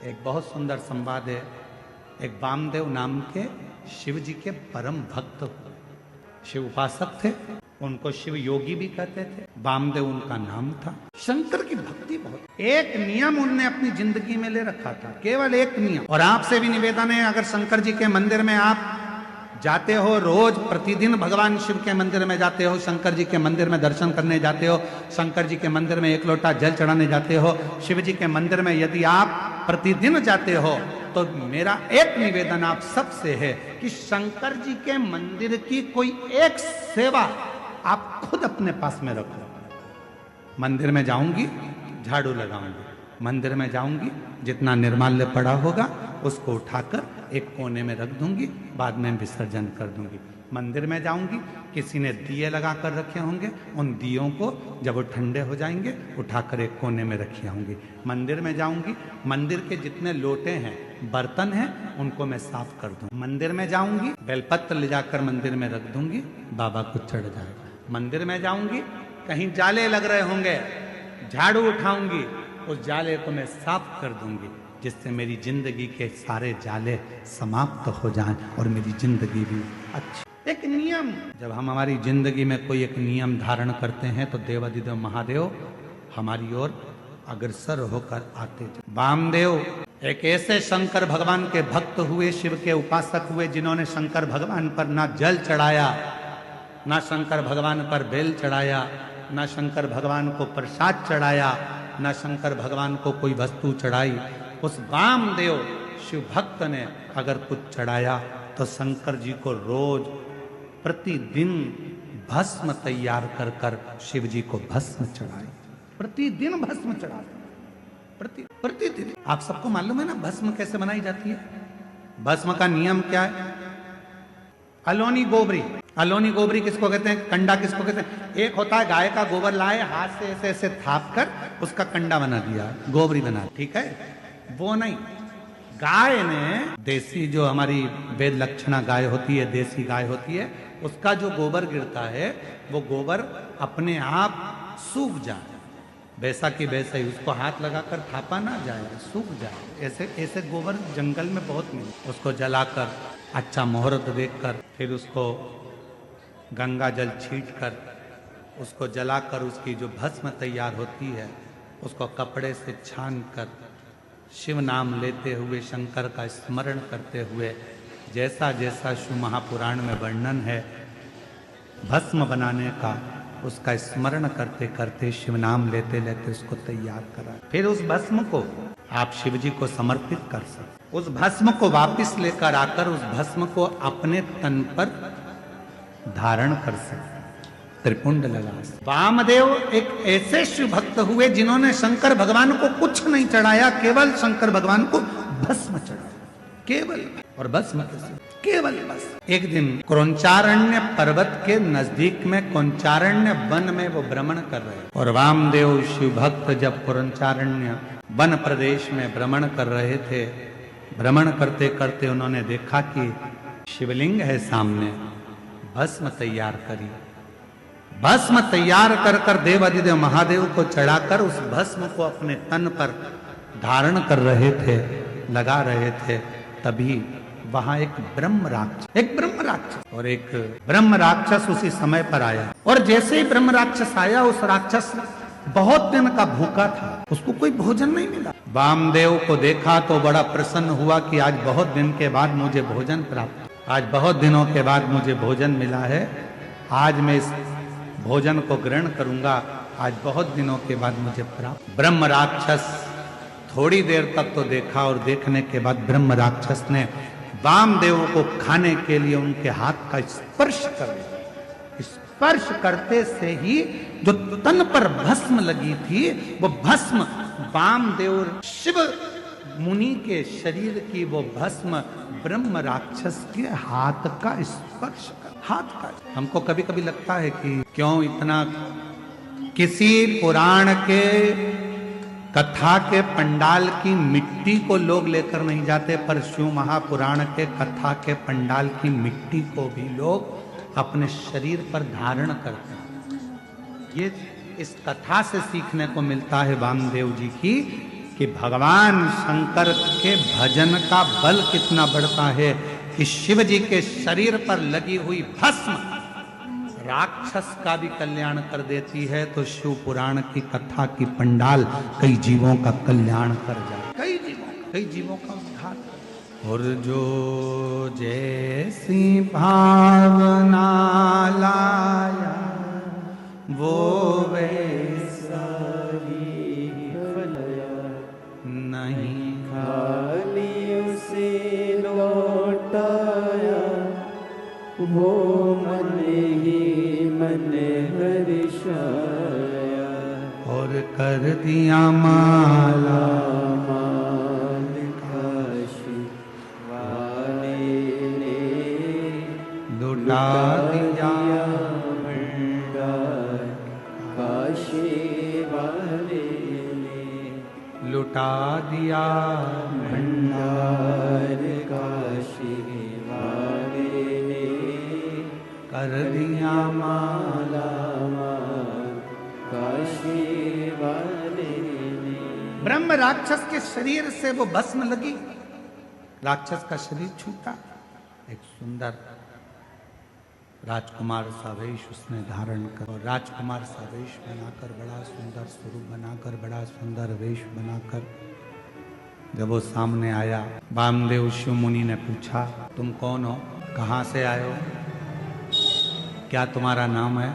एक बहुत सुंदर संवाद है। एक वामदेव नाम के शिव जी के परम भक्त हुए, शिव उपासक थे, उनको शिव योगी भी कहते थे, वामदेव उनका नाम था। शंकर की भक्ति बहुत, एक नियम उनने अपनी जिंदगी में ले रखा था, केवल एक नियम। और आपसे भी निवेदन है, अगर शंकर जी के मंदिर में आप जाते हो, रोज प्रतिदिन भगवान शिव के मंदिर में जाते हो, शंकर जी के मंदिर में दर्शन करने जाते हो, शंकर जी के मंदिर में एक लोटा जल चढ़ाने जाते हो, शिव जी के मंदिर में यदि आप प्रतिदिन जाते हो, तो मेरा एक निवेदन आप सबसे है कि शंकर जी के मंदिर की कोई एक सेवा आप खुद अपने पास में रखो। मंदिर में जाऊंगी, झाड़ू लगाऊंगी, मंदिर में जाऊंगी, जितना निर्माल्य पड़ा होगा उसको उठाकर एक कोने में रख दूंगी, बाद में विसर्जन कर दूंगी। मंदिर में जाऊंगी, किसी ने दिए लगा कर रखे होंगे, उन दियों को जब वो ठंडे हो जाएंगे उठाकर एक कोने में रखी आऊंगी। मंदिर में जाऊंगी, मंदिर के जितने लोटे हैं, बर्तन हैं, उनको मैं साफ कर दूं। मंदिर में जाऊंगी, बेलपत्र ले जाकर मंदिर में रख दूंगी, बाबा को चढ़ जाएगा। मंदिर में जाऊंगी, कहीं जाले लग रहे होंगे, झाड़ू उठाऊंगी, उस जाले को मैं साफ कर दूंगी, जिससे मेरी जिंदगी के सारे जाले समाप्त हो जाएं और मेरी जिंदगी भी अच्छी। एक नियम, जब हम हमारी जिंदगी में कोई एक नियम धारण करते हैं तो देवाधिदेव महादेव हमारी ओर अग्रसर होकर आते। वामदेव एक ऐसे शंकर भगवान के भक्त हुए, शिव के उपासक हुए, जिन्होंने शंकर भगवान पर ना जल चढ़ाया, ना शंकर भगवान पर बेल चढ़ाया, ना शंकर भगवान को प्रसाद चढ़ाया, ना शंकर भगवान को कोई वस्तु चढ़ाई। उस वामदेव शिव भक्त ने अगर कुछ चढ़ाया तो शंकर जी को रोज प्रतिदिन भस्म तैयार कर कर शिव जी को भस्म चढ़ाई। प्रतिदिन भस्म चढ़ाते, प्रतिदिन। आप सबको मालूम है ना भस्म कैसे बनाई जाती है? भस्म का नियम क्या है? अलोनी गोबरी। अलोनी गोबरी किसको कहते हैं? कंडा किसको कहते हैं? एक होता है गाय का गोबर लाए, हाथ से ऐसे ऐसे थाप कर उसका कंडा बना दिया, गोबरी बना, ठीक है? वो नहीं, गाय ने देसी जो हमारी वेद लक्षणा गाय होती है, देसी गाय होती है, उसका जो गोबर गिरता है वो गोबर अपने आप सूख जाए, वैसा कि वैसा ही, उसको हाथ लगाकर थापा ना जाए, सूख जाए। ऐसे ऐसे गोबर जंगल में बहुत मिले। उसको जलाकर अच्छा मुहूर्त देखकर फिर उसको गंगा जल छीट कर उसको जलाकर उसकी जो भस्म तैयार होती है उसको कपड़े से छान कर शिव नाम लेते हुए, शंकर का स्मरण करते हुए, जैसा जैसा शिव महापुराण में वर्णन है भस्म बनाने का, उसका स्मरण करते करते शिव नाम लेते लेते उसको तैयार करा। फिर उस भस्म को आप शिव जी को समर्पित कर सकते। उस भस्म को वापस लेकर आकर उस भस्म को अपने तन पर धारण कर सकते, त्रिपुंड लगा। वामदेव एक ऐसे शिव भक्त हुए जिन्होंने शंकर भगवान को कुछ नहीं चढ़ाया, केवल शंकर भगवान को भस्म चढ़ाया, केवल। और भस्म केवल बस। एक दिन क्रौंचारण्य पर्वत के नजदीक में क्रौंचारण्य वन में वो भ्रमण कर रहे, और वामदेव शिव भक्त जब क्रौंचारण्य वन प्रदेश में भ्रमण कर रहे थे, भ्रमण करते करते उन्होंने देखा कि शिवलिंग है सामने, भस्म तैयार करी। भस्म तैयार कर कर देवाधिदेव महादेव को चढ़ाकर उस भस्म को अपने तन पर धारण कर रहे थे, लगा रहे थे। तभी वहां एक ब्रह्म राक्षस और एक ब्रह्म राक्षस उसी समय पर आया। और जैसे ही ब्रह्म राक्षस आया, उस राक्षस बहुत दिन का भूखा था, उसको कोई भोजन नहीं मिला। वामदेव को देखा तो बड़ा प्रसन्न हुआ कि आज बहुत दिन के बाद मुझे भोजन प्राप्त, आज बहुत दिनों के बाद मुझे भोजन मिला है, आज मैं इस भोजन को ग्रहण करूंगा, आज बहुत दिनों के बाद मुझे प्राप्त। ब्रह्म राक्षस थोड़ी देर तक तो देखा, और देखने के बाद ब्रह्म राक्षस ने वामदेव को खाने के लिए उनके हाथ का स्पर्श कर लिया। स्पर्श करते से ही जो तन पर भस्म लगी थी, वो भस्म वामदेव शिव मुनि के शरीर की वो भस्म ब्रह्म राक्षस के हाथ का स्पर्श कर, हाथ का। हमको कभी कभी लगता है कि क्यों इतना, किसी पुराण के कथा के पंडाल की मिट्टी को लोग लेकर नहीं जाते, पर शिव महापुराण के कथा के पंडाल की मिट्टी को भी लोग अपने शरीर पर धारण करते हैं। ये इस कथा से सीखने को मिलता है वामदेव जी की कि भगवान शंकर के भजन का बल कितना बढ़ता है कि शिव जी के शरीर पर लगी हुई भस्म राक्षस का भी कल्याण कर देती है, तो शिव पुराण की कथा की पंडाल कई जीवों का कल्याण कर जाए, कई जीवों का उद्धार कर। और जो जैसी भावना लाया वो वैसा ही फलया, नहीं खाली उसे लौटाया, वो मन ही मन हर्षाया। और कर दिया माला माल काशी वाले ने, लुटा दिया भंडार काशी वाले ने, लुटा दिया भंडार काशी वाले ने, कर दिया माला माल काशी वाले ने। ब्रह्म राक्षस के शरीर से वो भस्म लगी, राक्षस का शरीर छूटा, एक सुंदर राजकुमार सा वेश उसने धारण कर, और राजकुमार सा वेश बनाकर, बड़ा सुंदर स्वरूप बनाकर, बड़ा सुंदर वेश बनाकर जब वो सामने आया, वामदेव शिव मुनि ने पूछा, तुम कौन हो, कहाँ से आए हो, क्या तुम्हारा नाम है?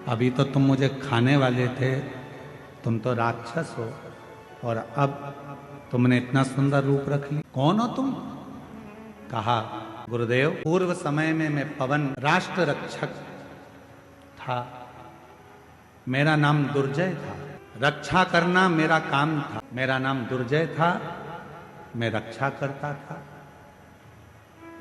अभी तो तुम मुझे खाने वाले थे, तुम तो राक्षस हो, और अब तुमने इतना सुंदर रूप रख लिया, कौन हो तुम? कहा, गुरुदेव, पूर्व समय में मैं पवन राष्ट्र रक्षक था, मेरा नाम दुर्जय था, रक्षा करना मेरा काम था, मेरा नाम दुर्जय था, मैं रक्षा करता था।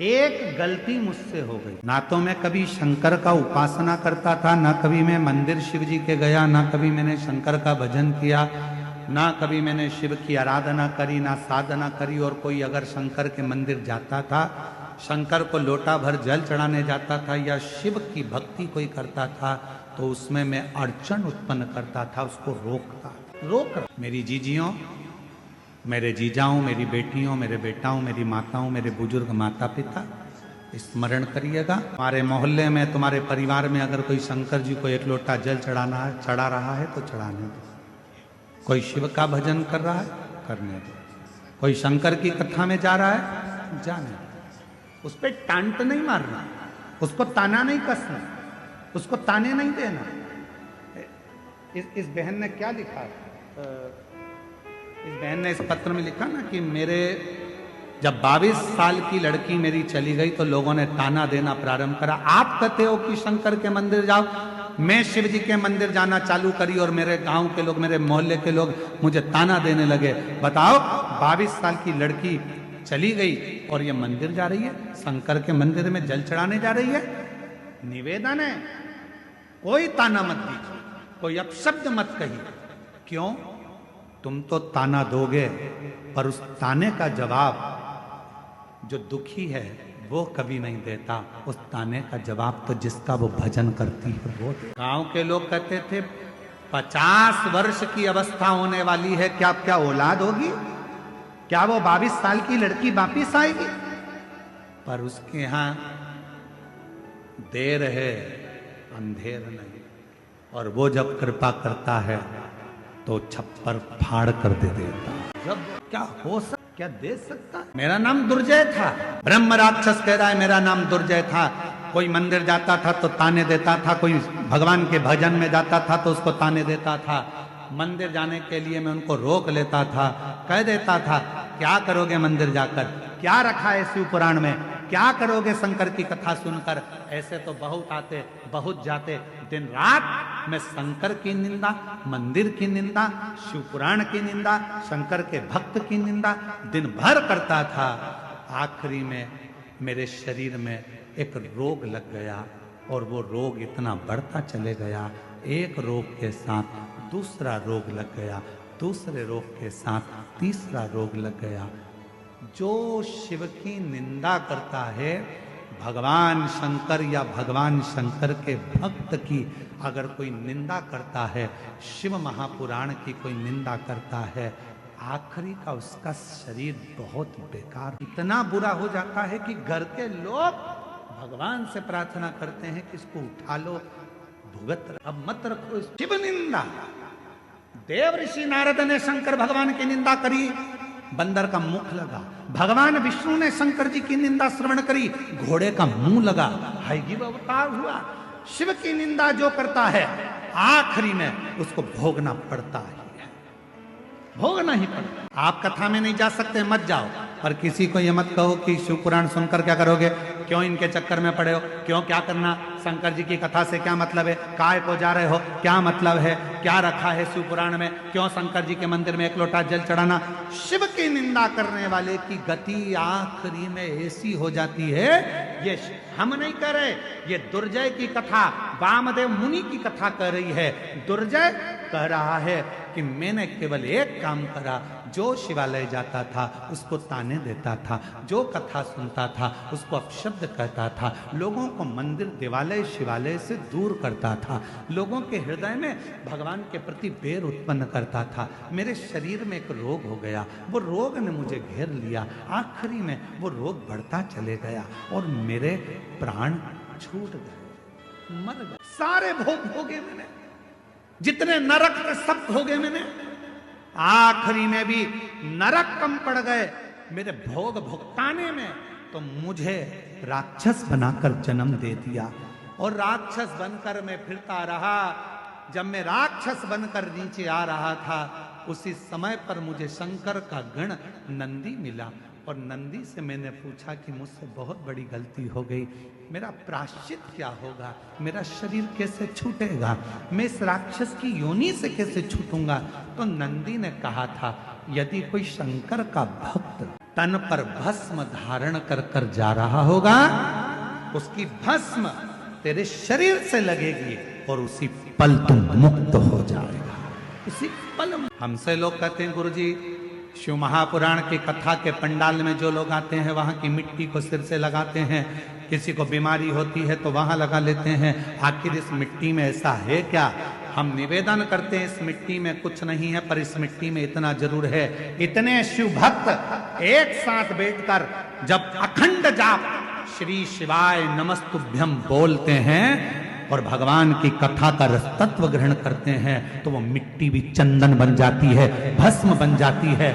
एक गलती मुझसे हो गई, ना तो मैं कभी शंकर का उपासना करता था, ना कभी मैं मंदिर शिव जी के गया, ना कभी मैंने शंकर का भजन किया, ना कभी मैंने शिव की आराधना करी, ना साधना करी। और कोई अगर शंकर के मंदिर जाता था, शंकर को लोटा भर जल चढ़ाने जाता था, या शिव की भक्ति कोई करता था, तो उसमें मैं अड़चन उत्पन्न करता था, उसको रोक मेरी जीजियों, मेरे जीजाओं, मेरी बेटियों, मेरे बेटाओं, मेरी माताओं, मेरे बुजुर्ग माता पिता, स्मरण करिएगा, हमारे मोहल्ले में, तुम्हारे परिवार में अगर कोई शंकर जी को एक लोटा जल चढ़ा रहा है तो चढ़ाने दो, कोई शिव का भजन कर रहा है करने दो, कोई शंकर की कथा में जा रहा है जाने दो, उस पर टांट नहीं मारना, उसको ताना नहीं कसना, उसको ताने नहीं देना। इस बहन ने क्या लिखा, इस बहन ने इस पत्र में लिखा ना कि मेरे जब 22 साल की लड़की मेरी चली गई तो लोगों ने ताना देना प्रारंभ करा, आप कहते हो कि शंकर के मंदिर जाओ, मैं शिव जी के मंदिर जाना चालू करी और मेरे गांव के लोग, मेरे मोहल्ले के लोग मुझे ताना देने लगे। बताओ, 22 साल की लड़की चली गई और ये मंदिर जा रही है, शंकर के मंदिर में जल चढ़ाने जा रही है। निवेदन है, कोई ताना मत दीजिए, कोई अपशब्द मत कहिए। क्यों? तुम तो ताना दोगे, पर उस ताने का जवाब जो दुखी है वो कभी नहीं देता, उस ताने का जवाब तो जिसका वो भजन करती है वो। गांव के लोग कहते थे 50 वर्ष की अवस्था होने वाली है, क्या औलाद होगी, क्या वो 22 साल की लड़की वापिस आएगी? पर उसके यहां देर है अंधेर नहीं, और वो जब कृपा करता है तो छप्पर फाड़ कर दे देता। जब क्या हो सकता, क्या दे सकता? मेरा नाम दुर्जय था, ब्रह्म राक्षस कह रहा है मेरा नाम दुर्जय था। कोई मंदिर जाता था तो ताने देता था, कोई भगवान के भजन में जाता था तो उसको ताने देता था। मंदिर जाने के लिए मैं उनको रोक लेता था, कह देता था क्या करोगे मंदिर जाकर, क्या रखा है शिव पुराण में, क्या करोगे शंकर की कथा सुनकर। ऐसे तो बहुत आते बहुत जाते, दिन रात मैं शंकर की निंदा, मंदिर की निंदा, शिव पुराण की निंदा, शंकर के भक्त की निंदा दिन भर करता था। आखिरी में मेरे शरीर में एक रोग लग गया, और वो रोग इतना बढ़ता चले गया, एक रोग के साथ दूसरा रोग लग गया, दूसरे रोग के साथ तीसरा रोग लग गया। जो शिव की निंदा करता है, भगवान शंकर या भगवान शंकर के भक्त की अगर कोई निंदा करता है, शिव महापुराण की कोई निंदा करता है, आखिरी का उसका शरीर बहुत बेकार, इतना बुरा हो जाता है कि घर के लोग भगवान से प्रार्थना करते हैं कि इसको उठा लो, भुगत अब मत रखो। शिव निंदा, देव ऋषि नारद ने शंकर भगवान की निंदा करी, बंदर का मुख लगा। भगवान विष्णु ने शंकर जी की निंदा श्रवण करी, घोड़े का मुंह लगा। हयग्रीव अवतार हुआ। शिव की निंदा जो करता है आखिरी में उसको भोगना पड़ता है, भोगना ही पड़ता। आप कथा में नहीं जा सकते, मत जाओ। और किसी को ये मत कहो कि शिव पुराण सुनकर क्या करोगे, क्यों इनके चक्कर में पड़े हो, क्यों क्या करना, शंकर जी की कथा से क्या मतलब है, काय को जा रहे हो, क्या मतलब है, क्या रखा है शिव पुराण में, क्यों शंकर जी के मंदिर में एक लोटा जल चढ़ाना। शिव की निंदा करने वाले की गति आखिरी में ऐसी हो जाती है, ये हम नहीं कह रहे, ये दुर्जय की कथा वामदेव मुनि की कथा कह रही है। दुर्जय कह रहा है कि मैंने केवल एक काम करा, जो शिवालय जाता था उसको ताने देता था, जो कथा सुनता था उसको अपशब्द कहता था, लोगों को मंदिर देवालय शिवालय से दूर करता था, लोगों के हृदय में भगवान के प्रति बैर उत्पन्न करता था। मेरे शरीर में एक रोग हो गया, वो रोग ने मुझे घेर लिया, आखिरी में वो रोग बढ़ता चले गया और मेरे प्राण छूट गए, मर गए। सारे भोग भोगे मैंने, जितने नरक के सब भोगे मैंने, आखिरी में भी नरक कम पड़ गए मेरे भोग भुगताने में, तो मुझे राक्षस बनाकर जन्म दे दिया। और राक्षस बनकर मैं फिरता रहा। जब मैं राक्षस बनकर नीचे आ रहा था, उसी समय पर मुझे शंकर का गण नंदी मिला। और नंदी से मैंने पूछा कि मुझसे बहुत बड़ी गलती हो गई, मेरा प्रायश्चित क्या होगा, मेरा शरीर कैसे छूटेगा, मैं इस राक्षस की योनि से कैसे छूटूंगा। तो नंदी ने कहा था, यदि कोई शंकर का भक्त तन पर भस्म धारण कर कर जा रहा होगा, उसकी भस्म तेरे शरीर से लगेगी और उसी पल तुम मुक्त हो जाएगा, उसी पल। हमसे लोग कहते हैं गुरुजी, शिव महापुराण की कथा के पंडाल में जो लोग आते हैं वहां की मिट्टी को सिर से लगाते हैं, किसी को बीमारी होती है तो वहां लगा लेते हैं। आखिर इस मिट्टी में ऐसा है क्या? हम निवेदन करते हैं इस मिट्टी में कुछ नहीं है, पर इस मिट्टी में इतना जरूर है। इतने शिव भक्त एक साथ बैठकर जब अखंड जाप श्री शिवाय नमस्तुभ्यम बोलते हैं और भगवान की कथा का रस तत्व ग्रहण करते हैं, तो वो मिट्टी भी चंदन बन जाती है, भस्म बन जाती है।